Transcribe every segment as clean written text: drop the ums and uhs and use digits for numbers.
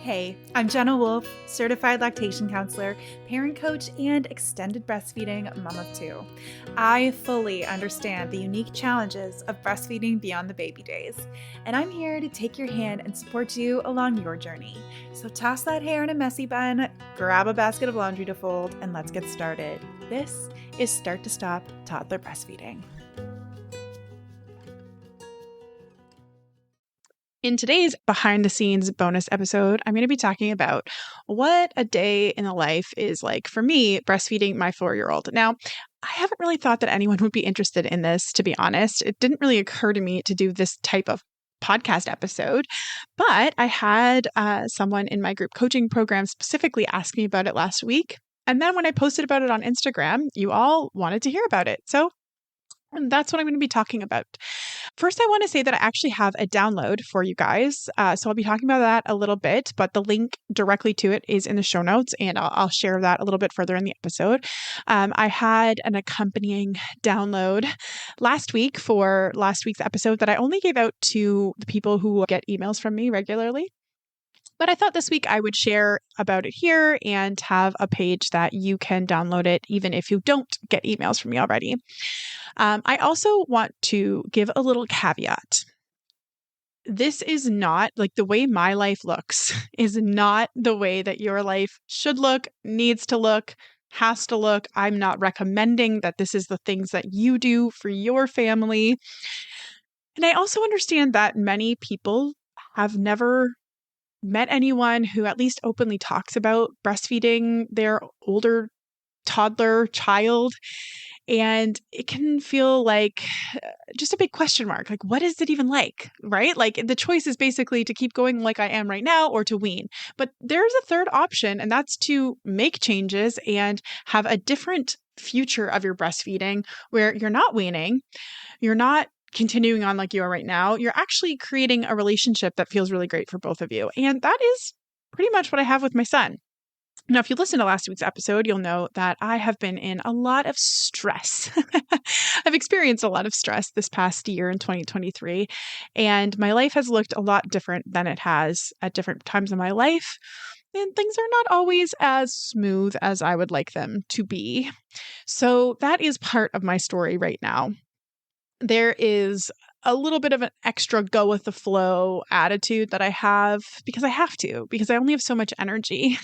Hey, I'm Jenna Wolf, certified lactation counselor, parent coach, and extended breastfeeding mom of two. I fully understand the unique challenges of breastfeeding beyond the baby days, and I'm here to take your hand and support you along your journey. So toss that hair in a messy bun, grab a basket of laundry to fold, and let's get started. This is Start to Stop Toddler Breastfeeding. In today's behind the scenes bonus episode, I'm going to be talking about what a day in the life is like for me breastfeeding my 4-year-old. Now, I haven't really thought that anyone would be interested in this, to be honest. It didn't really occur to me to do this type of podcast episode, but I had someone in my group coaching program specifically ask me about it last week. And then when I posted about it on Instagram, you all wanted to hear about it. So that's what I'm going to be talking about. First, I want to say that I actually have a download for you guys. So I'll be talking about that a little bit, but the link directly to it is in the show notes, and I'll share that a little bit further in the episode. I had an accompanying download last week for last week's episode that I only gave out to the people who get emails from me regularly. But I thought this week I would share about it here and have a page that you can download it even if you don't get emails from me already. I also want to give a little caveat. This is not like the way my life looks is not the way that your life should look, needs to look, has to look. I'm not recommending that this is the things that you do for your family. And I also understand that many people have never met anyone who at least openly talks about breastfeeding their older toddler child. And it can feel like just a big question mark. Like, what is it even like, right? Like the choice is basically to keep going like I am right now or to wean. But there's a third option, and that's to make changes and have a different future of your breastfeeding where you're not weaning, you're not continuing on like you are right now, you're actually creating a relationship that feels really great for both of you. And that is pretty much what I have with my son. Now, if you listen to last week's episode, you'll know that I have been in a lot of stress. I've experienced a lot of stress this past year in 2023, and my life has looked a lot different than it has at different times in my life. And things are not always as smooth as I would like them to be. So that is part of my story right now. There is a little bit of an extra go with the flow attitude that I have because I have to, because I only have so much energy.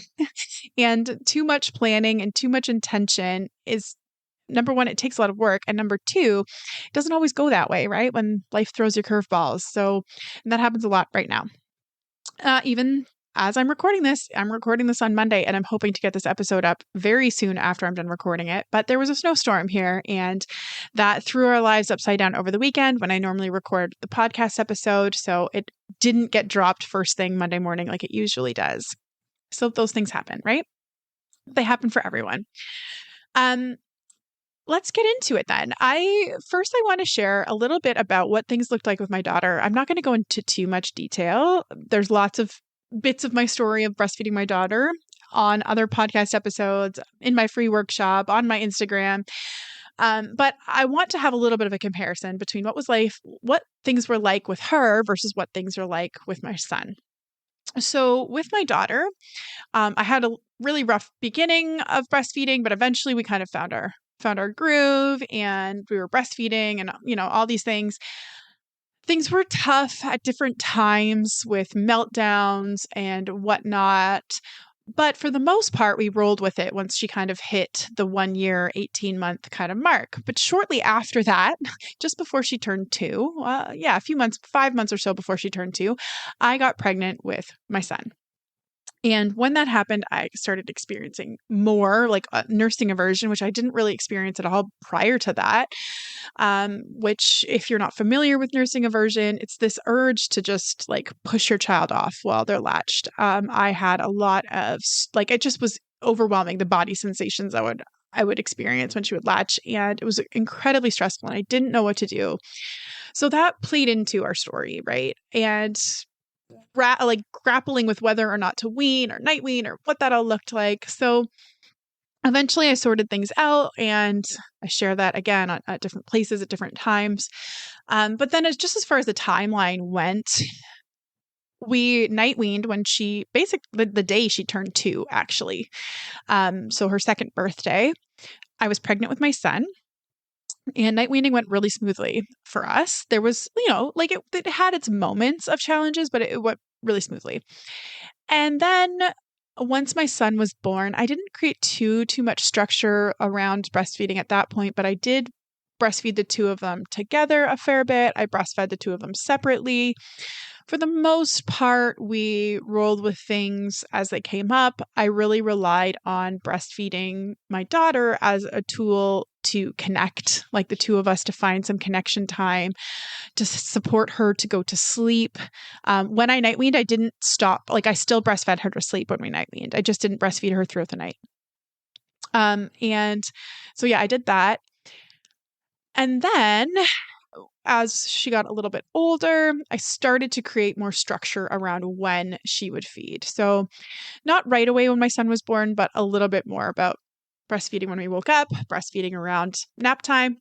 And too much planning and too much intention is, number one, it takes a lot of work. And number two, it doesn't always go that way, right? When life throws you curveballs. So that happens a lot right now. Even as I'm recording this on Monday, and I'm hoping to get this episode up very soon after I'm done recording it. But there was a snowstorm here, and that threw our lives upside down over the weekend when I normally record the podcast episode. So it didn't get dropped first thing Monday morning like it usually does. So those things happen, right? They happen for everyone. Let's get into it then. I want to share a little bit about what things looked like with my daughter. I'm not going to go into too much detail. There's lots of bits of my story of breastfeeding my daughter on other podcast episodes, in my free workshop, on my Instagram. But I want to have a little bit of a comparison between what things were like with her versus what things are like with my son. So with my daughter, I had a really rough beginning of breastfeeding, but eventually we kind of found our groove, and we were breastfeeding and, all these things. Things were tough at different times with meltdowns and whatnot. But for the most part, we rolled with it once she kind of hit the 1 year, 18-month kind of mark. But shortly after that, just before she turned 2, a few months, 5 months or so before she turned 2, I got pregnant with my son. And when that happened, I started experiencing more like nursing aversion, which I didn't really experience at all prior to that. Which, if you're not familiar with nursing aversion, it's this urge to just like push your child off while they're latched. I had a lot of it just was overwhelming, the body sensations I would experience when she would latch, and it was incredibly stressful, and I didn't know what to do. So that played into our story, right? And grappling with whether or not to wean or night wean or what that all looked like. So eventually I sorted things out, and I share that again at different places at different times. But then as far as the timeline went, We night weaned when the day she turned 2, actually. So her second birthday, I was pregnant with my son, and night weaning went really smoothly for us. There was, like it had its moments of challenges, but it went really smoothly. And then once my son was born, I didn't create too much structure around breastfeeding at that point, but I did breastfeed the two of them together a fair bit. I breastfed the two of them separately. For the most part, we rolled with things as they came up. I really relied on breastfeeding my daughter as a tool to connect, like the two of us to find some connection time, to support her to go to sleep. When I night weaned, I didn't stop. Like I still breastfed her to sleep when we night weaned. I just didn't breastfeed her throughout the night. And so, yeah, I did that. And then as she got a little bit older, I started to create more structure around when she would feed. So not right away when my son was born, but a little bit more about breastfeeding when we woke up, breastfeeding around nap time,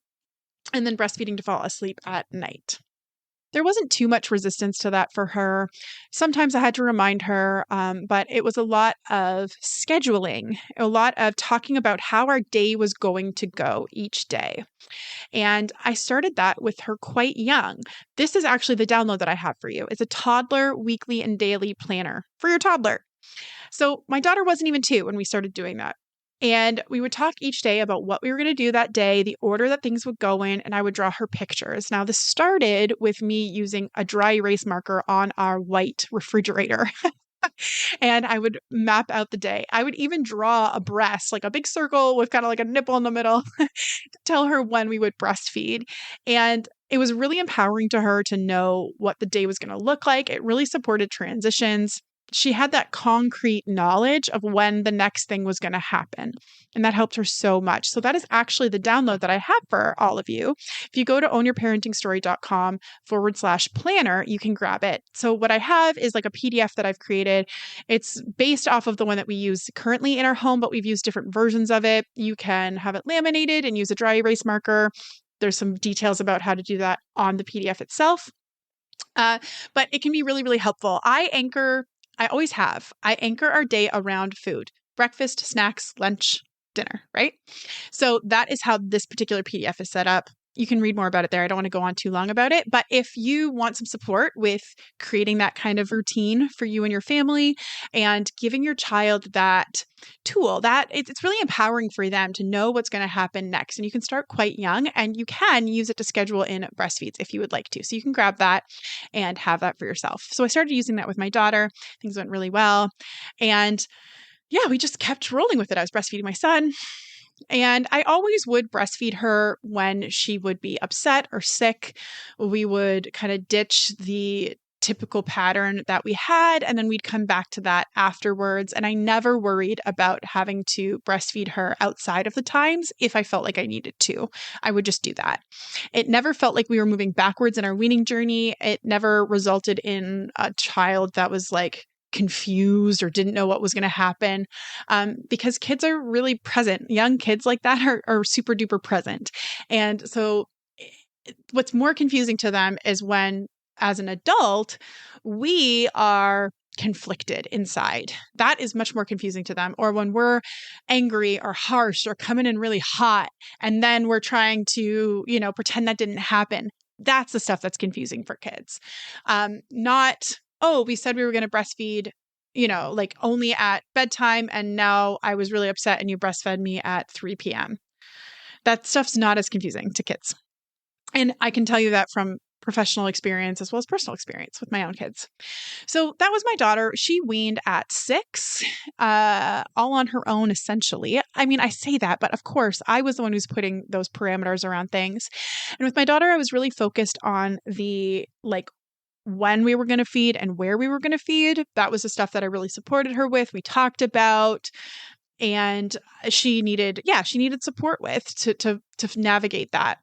and then breastfeeding to fall asleep at night. There wasn't too much resistance to that for her. Sometimes I had to remind her, but it was a lot of scheduling, a lot of talking about how our day was going to go each day. And I started that with her quite young. This is actually the download that I have for you. It's a toddler weekly and daily planner for your toddler. So my daughter wasn't even 2 when we started doing that. And we would talk each day about what we were going to do that day, the order that things would go in, and I would draw her pictures. Now, this started with me using a dry erase marker on our white refrigerator. And I would map out the day. I would even draw a breast, like a big circle with kind of like a nipple in the middle, to tell her when we would breastfeed. And it was really empowering to her to know what the day was going to look like. It really supported transitions. She had that concrete knowledge of when the next thing was going to happen. And that helped her so much. So that is actually the download that I have for all of you. If you go to ownyourparentingstory.com/planner, you can grab it. So what I have is like a PDF that I've created. It's based off of the one that we use currently in our home, but we've used different versions of it. You can have it laminated and use a dry erase marker. There's some details about how to do that on the PDF itself. But it can be really, really helpful. I always have. I anchor our day around food: breakfast, snacks, lunch, dinner, right? So that is how this particular PDF is set up. You can read more about it there. I don't want to go on too long about it. But if you want some support with creating that kind of routine for you and your family and giving your child that tool, that it's really empowering for them to know what's going to happen next. And you can start quite young, and you can use it to schedule in breastfeeds if you would like to. So you can grab that and have that for yourself. So I started using that with my daughter. Things went really well. And yeah, we just kept rolling with it. I was breastfeeding my son. And I always would breastfeed her when she would be upset or sick. We would kind of ditch the typical pattern that we had, and then we'd come back to that afterwards. And I never worried about having to breastfeed her outside of the times if I felt like I needed to. I would just do that. It never felt like we were moving backwards in our weaning journey. It never resulted in a child that was like confused or didn't know what was going to happen, because kids are really present. Young kids like that are super duper present. And so what's more confusing to them is when, as an adult, we are conflicted inside. That is much more confusing to them. Or when we're angry or harsh or coming in really hot, and then we're trying to, pretend that didn't happen. That's the stuff that's confusing for kids. Not, oh, we said we were going to breastfeed, like only at bedtime, and now I was really upset and you breastfed me at 3 p.m. That stuff's not as confusing to kids. And I can tell you that from professional experience as well as personal experience with my own kids. So that was my daughter. She weaned at 6, all on her own, essentially. I mean, I say that, but of course, I was the one who's putting those parameters around things. And with my daughter, I was really focused on the when we were going to feed and where we were going to feed. That was the stuff that I really supported her with. We talked about, and she needed support with to navigate that.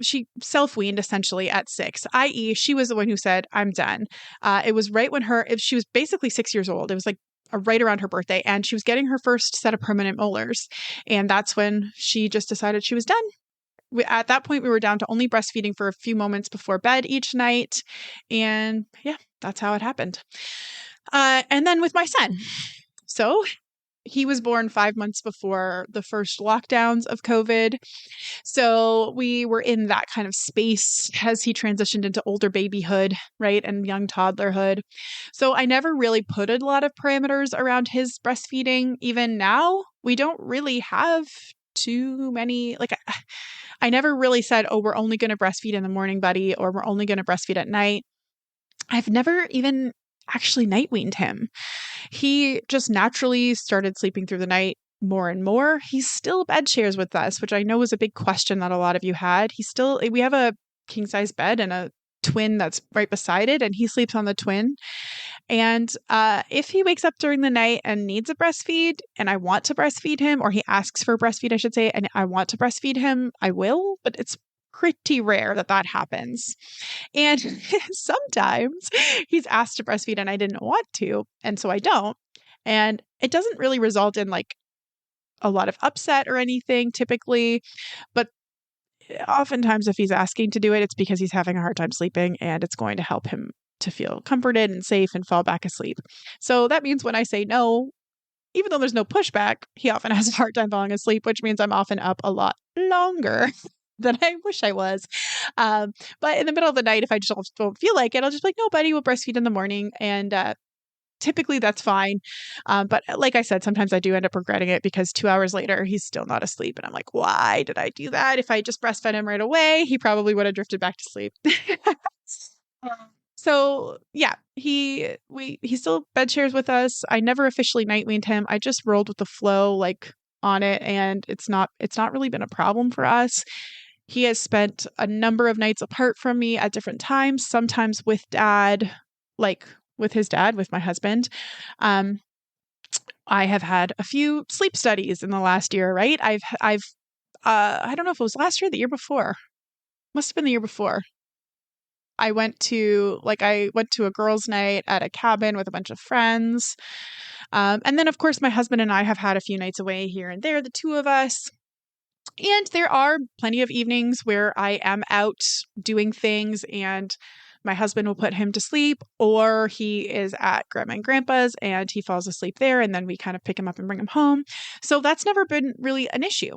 She self-weaned essentially at 6, i.e. she was the one who said, I'm done. It was right when she was basically 6 years old. It was like right around her birthday, and she was getting her first set of permanent molars. And that's when she just decided she was done. At that point, we were down to only breastfeeding for a few moments before bed each night. And yeah, that's how it happened. And then with my son. So he was born 5 months before the first lockdowns of COVID. So we were in that kind of space as he transitioned into older babyhood, right? And young toddlerhood. So I never really put a lot of parameters around his breastfeeding. Even now, we don't really have too many, like, I never really said, oh, we're only going to breastfeed in the morning, buddy, or we're only going to breastfeed at night. I've never even actually night weaned him. He just naturally started sleeping through the night more and more. He still bed shares with us, which I know was a big question that a lot of you had. We have a king size bed and a twin that's right beside it, and he sleeps on the twin. And if he wakes up during the night and needs a breastfeed and I want to breastfeed him, or he asks for a breastfeed, I should say, and I want to breastfeed him, I will, but it's pretty rare that happens. And sometimes he's asked to breastfeed and I didn't want to, and so I don't. And it doesn't really result in like a lot of upset or anything typically, but oftentimes if he's asking to do it, it's because he's having a hard time sleeping and it's going to help him to feel comforted and safe and fall back asleep. So that means when I say no, even though there's no pushback, he often has a hard time falling asleep, which means I'm often up a lot longer than I wish I was. But in the middle of the night, if I just don't feel like it, I'll just be like, no, buddy, we'll breastfeed in the morning. And typically that's fine. But like I said, sometimes I do end up regretting it because 2 hours later, he's still not asleep. And I'm like, why did I do that? If I just breastfed him right away, he probably would have drifted back to sleep. So yeah, he still bed shares with us. I never officially night weaned him. I just rolled with the flow like on it, and it's not really been a problem for us. He has spent a number of nights apart from me at different times, sometimes with dad, like with his dad, with my husband. I have had a few sleep studies in the last year, right? I've I don't know if it was last year or the year before. Must have been the year before. I went to a girls' night at a cabin with a bunch of friends. And then, of course, my husband and I have had a few nights away here and there, the two of us. And there are plenty of evenings where I am out doing things and my husband will put him to sleep, or he is at grandma and grandpa's and he falls asleep there. And then we kind of pick him up and bring him home. So that's never been really an issue.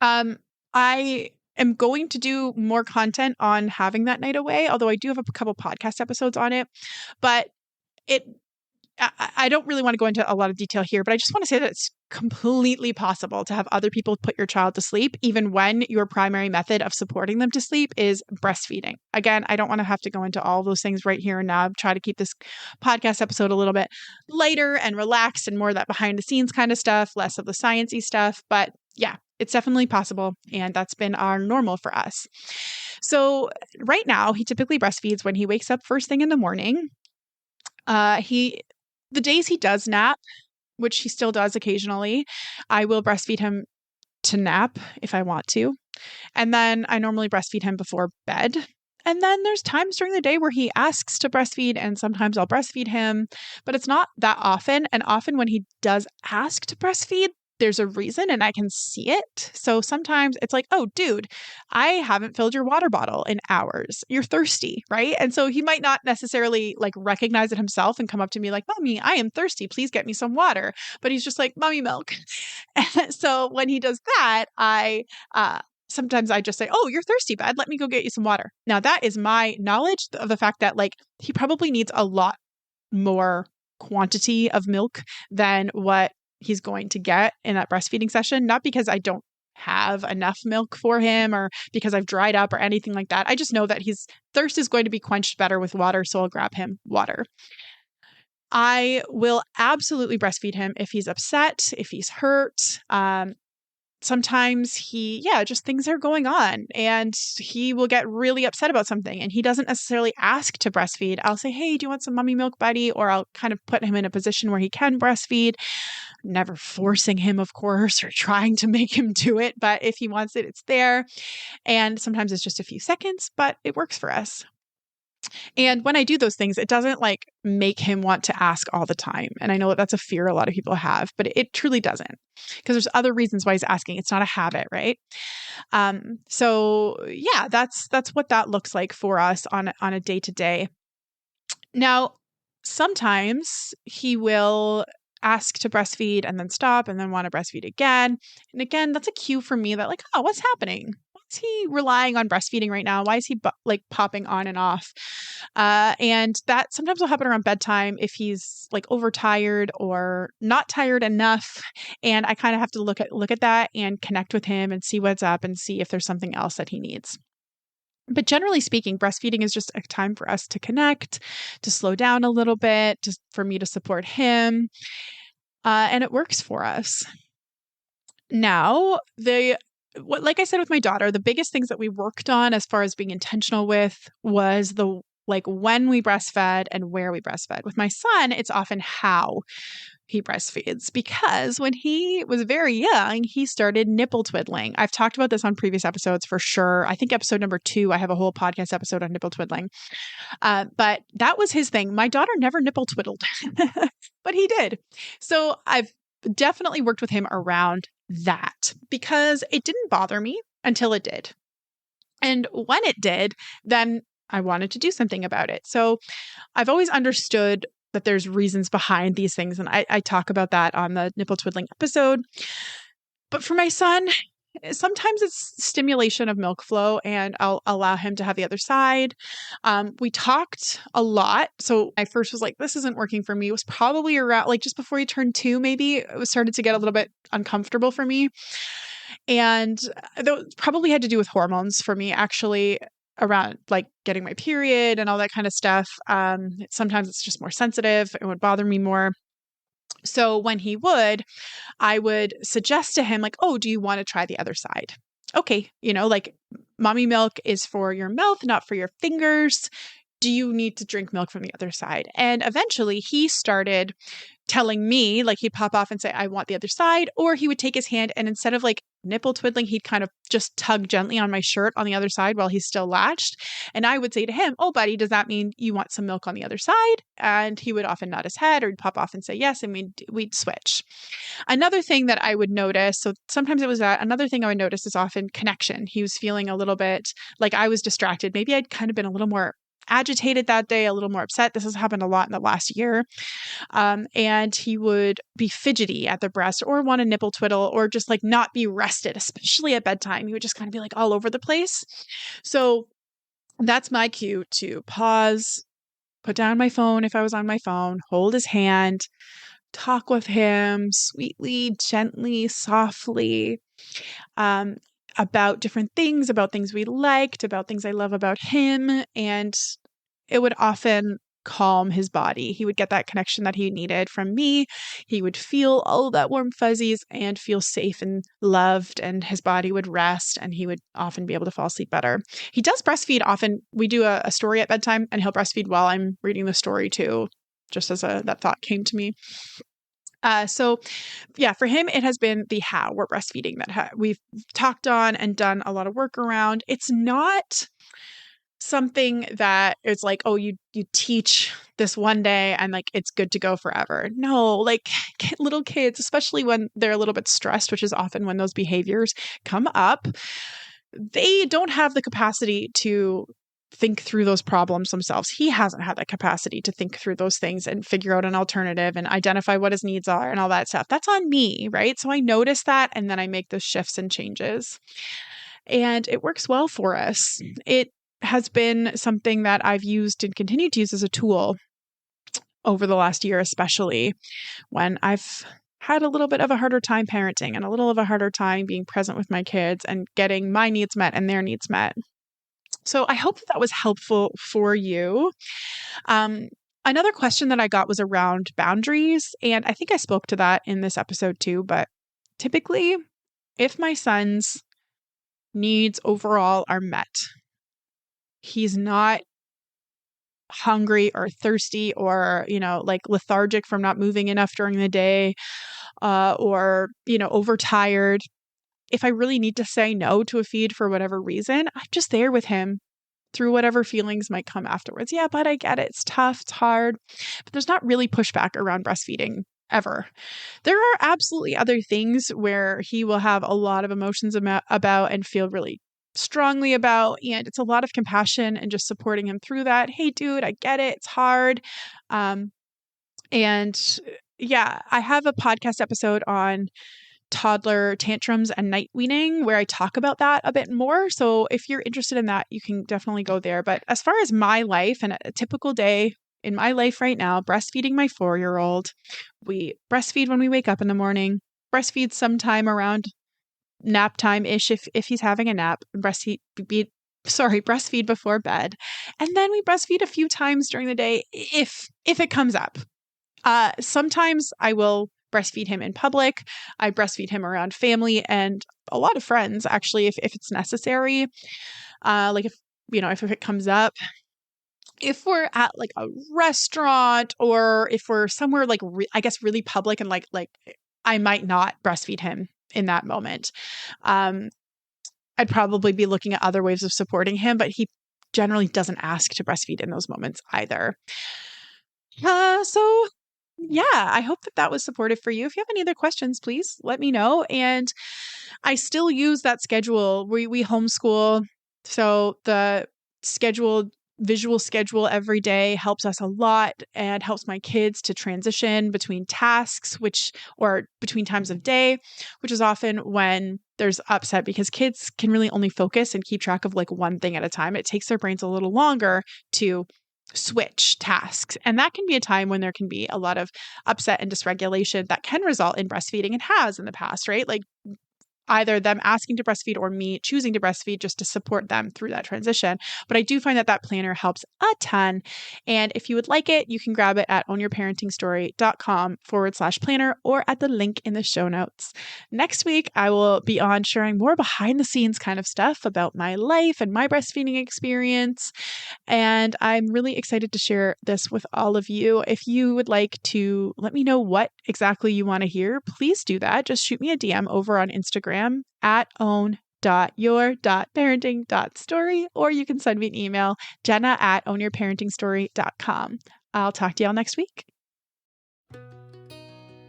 I am going to do more content on having that night away, although I do have a couple podcast episodes on it. But I don't really want to go into a lot of detail here, but I just want to say that it's completely possible to have other people put your child to sleep, even when your primary method of supporting them to sleep is breastfeeding. Again, I don't want to have to go into all those things right here and now. Try to keep this podcast episode a little bit lighter and relaxed and more of that behind the scenes kind of stuff, less of the sciencey stuff. But yeah, it's definitely possible. And that's been our normal for us. So right now, he typically breastfeeds when he wakes up first thing in the morning. The days he does nap, which he still does occasionally, I will breastfeed him to nap if I want to. And then I normally breastfeed him before bed. And then there's times during the day where he asks to breastfeed, and sometimes I'll breastfeed him, but it's not that often. And often when he does ask to breastfeed, there's a reason and I can see it. So sometimes it's like, oh, dude, I haven't filled your water bottle in hours. You're thirsty, right? And so he might not necessarily like recognize it himself and come up to me like, Mommy, I am thirsty. Please get me some water. But he's just like, Mommy, milk. So when he does that, sometimes I just say, oh, you're thirsty, bud. Let me go get you some water. Now that is my knowledge of the fact that like he probably needs a lot more quantity of milk than what he's going to get in that breastfeeding session, not because I don't have enough milk for him or because I've dried up or anything like that. I just know that his thirst is going to be quenched better with water, so I'll grab him water. I will absolutely breastfeed him if he's upset, if he's hurt. Sometimes just things are going on and he will get really upset about something and he doesn't necessarily ask to breastfeed. I'll say, hey, do you want some mommy milk, buddy? Or I'll kind of put him in a position where he can breastfeed, never forcing him, of course, or trying to make him do it. But if he wants it, it's there. And sometimes it's just a few seconds, but it works for us. And when I do those things, it doesn't like make him want to ask all the time. And I know that that's a fear a lot of people have, but it truly doesn't, because there's other reasons why he's asking. It's not a habit, right? So yeah, that's what that looks like for us on a day to day. Now, sometimes he will ask to breastfeed and then stop and then want to breastfeed again. And again, that's a cue for me that like, oh, what's happening? Why is he relying on breastfeeding right now? Why is he like popping on and off? And that sometimes will happen around bedtime if he's like overtired or not tired enough. And I kind of have to look at that and connect with him and see what's up and see if there's something else that he needs. But generally speaking, breastfeeding is just a time for us to connect, to slow down a little bit, just for me to support him. And it works for us. Now, like I said with my daughter, the biggest things that we worked on as far as being intentional with was like when we breastfed and where we breastfed. With my son, it's often how he breastfeeds, because when he was very young, he started nipple twiddling. I've talked about this on previous episodes for sure. I think episode number 2, I have a whole podcast episode on nipple twiddling. But that was his thing. My daughter never nipple twiddled, but he did. So I've definitely worked with him around that, because it didn't bother me until it did. And when it did, then I wanted to do something about it. So I've always understood that there's reasons behind these things. And I talk about that on the nipple twiddling episode. But for my son, sometimes it's stimulation of milk flow, and I'll allow him to have the other side. We talked a lot. So I first was like, this isn't working for me. It was probably around like just before he turned 2, maybe it started to get a little bit uncomfortable for me. And that probably had to do with hormones for me, actually, around like getting my period and all that kind of stuff. Sometimes it's just more sensitive. It would bother me more. So when he would, I would suggest to him like, oh, do you want to try the other side? Okay. Like mommy milk is for your mouth, not for your fingers. Do you need to drink milk from the other side? And eventually he started telling me, like he'd pop off and say, I want the other side. Or he would take his hand and instead of like nipple twiddling, he'd kind of just tug gently on my shirt on the other side while he's still latched. And I would say to him, oh, buddy, does that mean you want some milk on the other side? And he would often nod his head or he'd pop off and say yes. And we'd switch. Another thing that I would notice, so sometimes it was that, another thing I would notice is often connection. He was feeling a little bit like I was distracted. Maybe I'd kind of been a little more agitated that day, a little more upset. This has happened a lot in the last year. And he would be fidgety at the breast or want to nipple twiddle or just like not be rested, especially at bedtime. He would just kind of be like all over the place. So that's my cue to pause, put down my phone if I was on my phone, hold his hand, talk with him sweetly, gently, softly, about different things, about things we liked, about things I love about him. And it would often calm his body. He would get that connection that he needed from me. He would feel all that warm fuzzies and feel safe and loved, and his body would rest, and he would often be able to fall asleep better. He does breastfeed often. We do a story at bedtime, and he'll breastfeed while I'm reading the story too, just as that thought came to me. So yeah, for him, it has been the how we're breastfeeding that we've talked on and done a lot of work around. It's not something that it's like, oh, you teach this one day and like it's good to go forever. No, like little kids, especially when they're a little bit stressed, which is often when those behaviors come up, they don't have the capacity to think through those problems themselves. He hasn't had that capacity to think through those things and figure out an alternative and identify what his needs are and all that stuff. That's on me, right? So I notice that and then I make those shifts and changes. And it works well for us. It has been something that I've used and continue to use as a tool over the last year, especially when I've had a little bit of a harder time parenting and a little of a harder time being present with my kids and getting my needs met and their needs met. So I hope that was helpful for you. Another question that I got was around boundaries. And I think I spoke to that in this episode too. But typically, if my son's needs overall are met, he's not hungry or thirsty or, like lethargic from not moving enough during the day, or, overtired. If I really need to say no to a feed for whatever reason, I'm just there with him through whatever feelings might come afterwards. Yeah, but I get it. It's tough. It's hard. But there's not really pushback around breastfeeding ever. There are absolutely other things where he will have a lot of emotions about and feel really strongly about. And it's a lot of compassion and just supporting him through that. Hey, dude, I get it. It's hard. And yeah, I have a podcast episode on toddler tantrums and night weaning where I talk about that a bit more. So if you're interested in that, you can definitely go there. But as far as my life and a typical day in my life right now, breastfeeding my 4-year-old, we breastfeed when we wake up in the morning, breastfeed sometime around nap time-ish if he's having a nap, breastfeed before bed. And then we breastfeed a few times during the day if it comes up. Sometimes I will breastfeed him in public. I breastfeed him around family and a lot of friends, actually, if it's necessary. Like if it comes up. If we're at like a restaurant or if we're somewhere like really public and like I might not breastfeed him in that moment. I'd probably be looking at other ways of supporting him, but he generally doesn't ask to breastfeed in those moments either. So yeah, I hope that was supportive for you. If you have any other questions, please let me know. And I still use that schedule. We homeschool, so the visual schedule every day helps us a lot and helps my kids to transition between tasks, or between times of day, which is often when there's upset because kids can really only focus and keep track of like one thing at a time. It takes their brains a little longer to switch tasks. And that can be a time when there can be a lot of upset and dysregulation that can result in breastfeeding and has in the past, right? Like either them asking to breastfeed or me choosing to breastfeed just to support them through that transition. But I do find that planner helps a ton. And if you would like it, you can grab it at ownyourparentingstory.com/planner or at the link in the show notes. Next week, I will be on sharing more behind the scenes kind of stuff about my life and my breastfeeding experience. And I'm really excited to share this with all of you. If you would like to let me know what exactly you want to hear, please do that. Just shoot me a DM over on Instagram at own.your.parenting.story, or you can send me an email, jenna@ownyourparentingstory.com. I'll talk to y'all next week.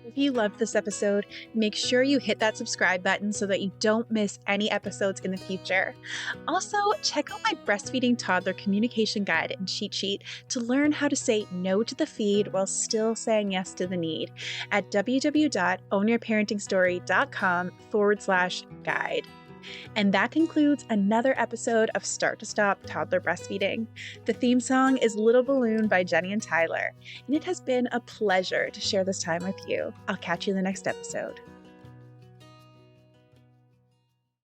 If you loved this episode, make sure you hit that subscribe button so that you don't miss any episodes in the future. Also, check out my breastfeeding toddler communication guide and cheat sheet to learn how to say no to the feed while still saying yes to the need at www.ownyourparentingstory.com/guide. And that concludes another episode of Start to Stop Toddler Breastfeeding. The theme song is Little Balloon by Jenny and Tyler, and it has been a pleasure to share this time with you. I'll catch you in the next episode.